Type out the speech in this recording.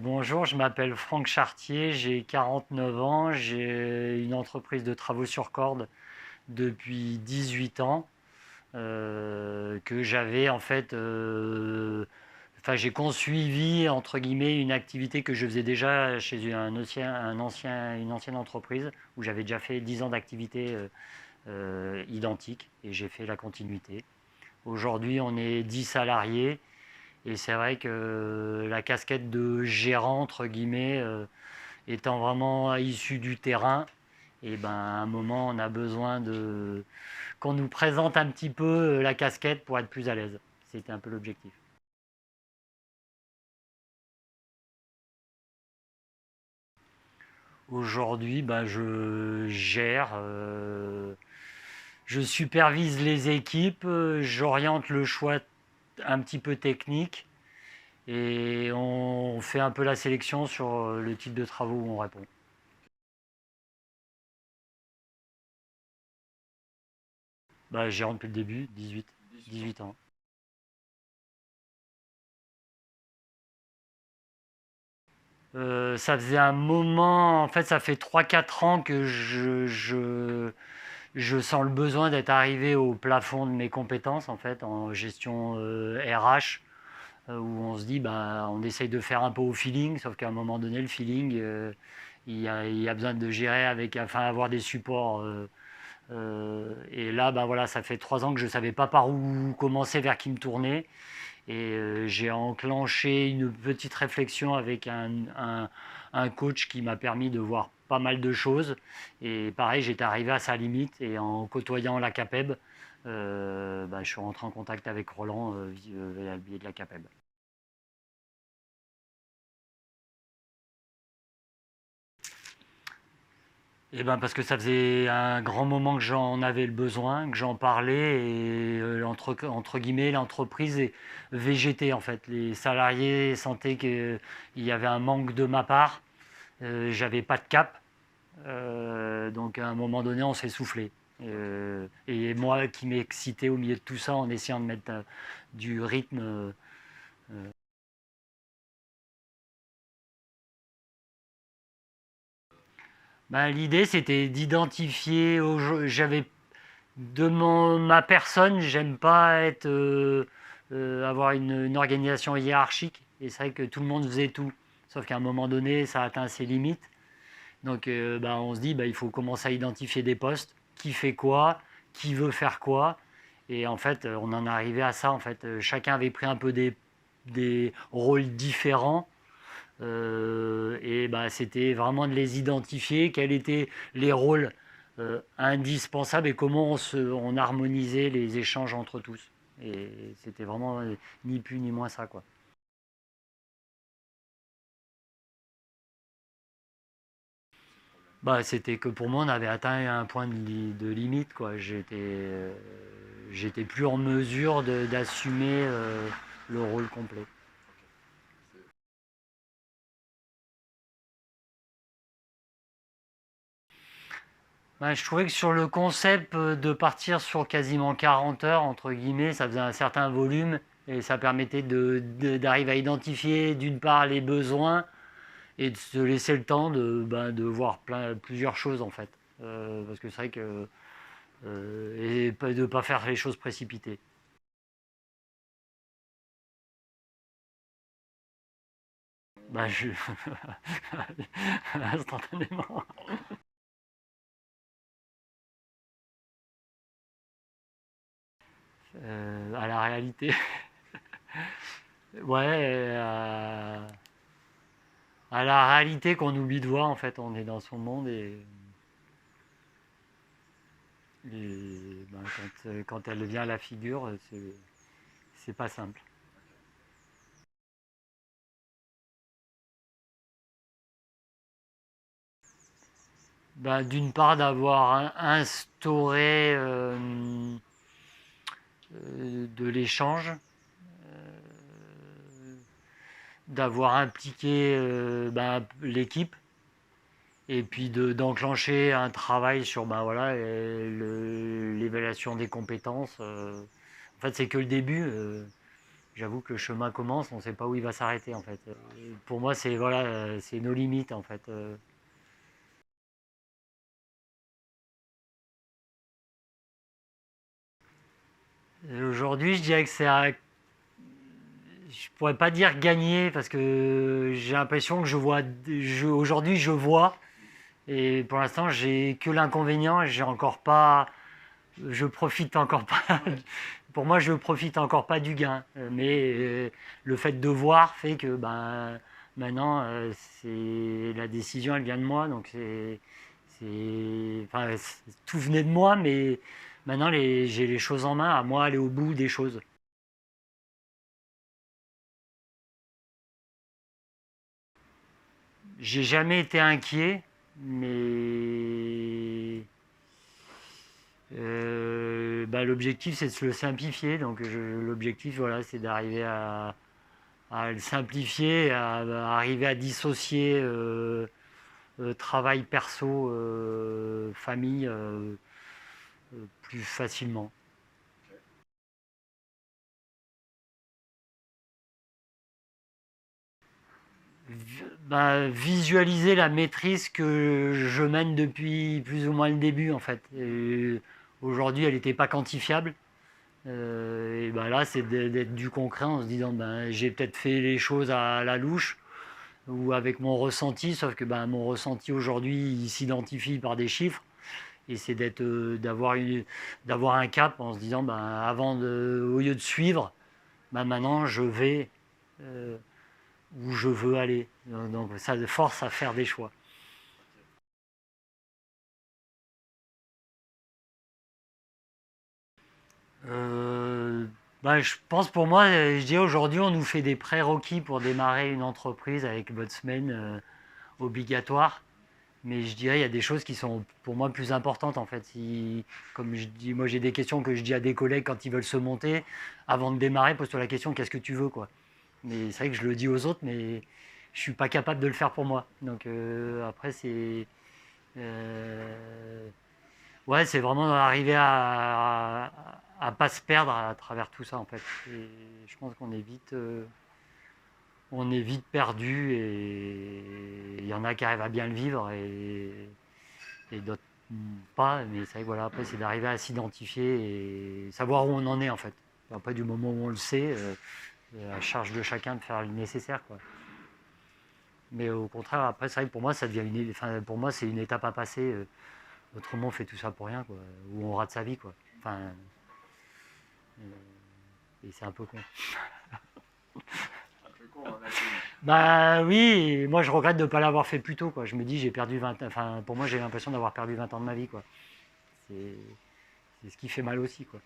Bonjour, je m'appelle Franck Chartier, j'ai 49 ans, j'ai une entreprise de travaux sur corde depuis 18 ans que j'avais en fait, j'ai consuivi entre guillemets une activité que je faisais déjà chez une ancienne entreprise où j'avais déjà fait 10 ans d'activité identique et j'ai fait la continuité. Aujourd'hui, on est 10 salariés. Et c'est vrai que la casquette de gérant, entre guillemets, étant vraiment issue du terrain, et ben, à un moment, on a besoin qu'on nous présente un petit peu la casquette pour être plus à l'aise. C'était un peu l'objectif. Aujourd'hui, ben, je gère, je supervise les équipes, j'oriente le choix un petit peu technique et on fait un peu la sélection sur le type de travaux où on répond. Bah, gérant depuis le début, 18 ans. Ça faisait un moment, en fait, ça fait 3 4 ans que je sens le besoin d'être arrivé au plafond de mes compétences, en fait, en gestion RH, où on se dit, bah, on essaye de faire un peu au feeling, sauf qu'à un moment donné, le feeling, il y a besoin de gérer avec, enfin, avoir des supports. Et là, bah, voilà, ça fait 3 ans que je ne savais pas par où commencer, vers qui me tourner. Et j'ai enclenché une petite réflexion avec un coach qui m'a permis de voir pas mal de choses. Et pareil, j'étais arrivé à sa limite et en côtoyant la CAPEB, bah, je suis rentré en contact avec Roland via le biais de la CAPEB. Et ben parce que ça faisait un grand moment que j'en avais le besoin, que j'en parlais et entre guillemets l'entreprise est végétée en fait. Les salariés sentaient qu'il y avait un manque de ma part, j'avais pas de cap, donc à un moment donné on s'est soufflé. Et moi qui m'excitais au milieu de tout ça en essayant de mettre du rythme. Ben, l'idée c'était d'identifier, j'avais ma personne, j'aime pas avoir une organisation hiérarchique. Et c'est vrai que tout le monde faisait tout. Sauf qu'à un moment donné, ça atteint ses limites. Donc bah, on se dit, bah, il faut commencer à identifier des postes. Qui fait quoi? Qui veut faire quoi? Et en fait, on en est arrivé à ça. En fait, chacun avait pris un peu des rôles différents. Et bah, c'était vraiment de les identifier, quels étaient les rôles indispensables et comment on harmonisait les échanges entre tous. Et c'était vraiment ni plus ni moins ça, quoi. Bah, c'était que pour moi, on avait atteint un point de limite, quoi. J'étais plus en mesure d'assumer le rôle complet. Bah, je trouvais que sur le concept de partir sur quasiment 40 heures, entre guillemets, ça faisait un certain volume et ça permettait d'arriver à identifier d'une part les besoins et de se laisser le temps de voir plusieurs choses en fait. Parce que c'est vrai que. Et de ne pas faire les choses précipitées. Bah, instantanément. À la réalité. Ouais, à la réalité qu'on oublie de voir en fait, on est dans son monde et ben, quand elle vient à la figure, c'est pas simple. Ben, d'une part d'avoir instauré de l'échange, d'avoir impliqué l'équipe et puis d'enclencher un travail sur ben, voilà, l'évaluation des compétences. En fait, c'est que le début. j'avoue que le chemin commence, on ne sait pas où il va s'arrêter en fait. Pour moi, c'est voilà, c'est nos limites en fait. Aujourd'hui, je dirais que je pourrais pas dire gagner parce que j'ai l'impression que aujourd'hui je vois et pour l'instant j'ai que l'inconvénient, j'ai encore pas, je profite encore pas. Pour moi, je profite encore pas du gain, mais le fait de voir fait que ben maintenant c'est la décision, elle vient de moi, donc enfin, tout venait de moi, mais maintenant j'ai les choses en main, à moi aller au bout des choses. J'ai jamais été inquiet, mais bah, l'objectif c'est de se le simplifier. Donc l'objectif voilà, c'est d'arriver à le simplifier, à arriver à dissocier travail perso, famille plus facilement. Bah, visualiser la maîtrise que je mène depuis plus ou moins le début en fait. Aujourd'hui, elle n'était pas quantifiable. Et ben là, c'est d'être du concret en se disant ben, j'ai peut-être fait les choses à la louche ou avec mon ressenti, sauf que ben, mon ressenti aujourd'hui, il s'identifie par des chiffres. Et c'est d'avoir un cap en se disant ben, au lieu de suivre, ben, maintenant je vais euh, où je veux aller. Donc ça force à faire des choix. Euh, bah, je pense pour moi, je dirais aujourd'hui, on nous fait des prérequis pour démarrer une entreprise avec votre semaine obligatoire. Mais je dirais il y a des choses qui sont pour moi plus importantes en fait. Comme je dis, moi j'ai des questions que je dis à des collègues quand ils veulent se monter. Avant de démarrer, pose-toi la question qu'est-ce que tu veux quoi. Mais c'est vrai que je le dis aux autres, mais je suis pas capable de le faire pour moi. Donc après c'est euh, ouais, c'est vraiment arriver à pas se perdre à travers tout ça en fait. Et je pense on est vite perdu et il y en a qui arrivent à bien le vivre et d'autres pas. Mais c'est vrai que voilà, après c'est d'arriver à s'identifier et savoir où on en est en fait. Après du moment où on le sait, à la charge de chacun de faire le nécessaire quoi. Mais au contraire, après c'est vrai que pour moi ça devient enfin, pour moi c'est une étape à passer. Autrement on fait tout ça pour rien quoi. Ou on rate sa vie quoi. Enfin, et c'est un peu con. Bah oui, moi je regrette de ne pas l'avoir fait plus tôt quoi. Je me dis j'ai perdu 20 enfin pour moi j'ai l'impression d'avoir perdu 20 ans de ma vie quoi. C'est c'est ce qui fait mal aussi quoi.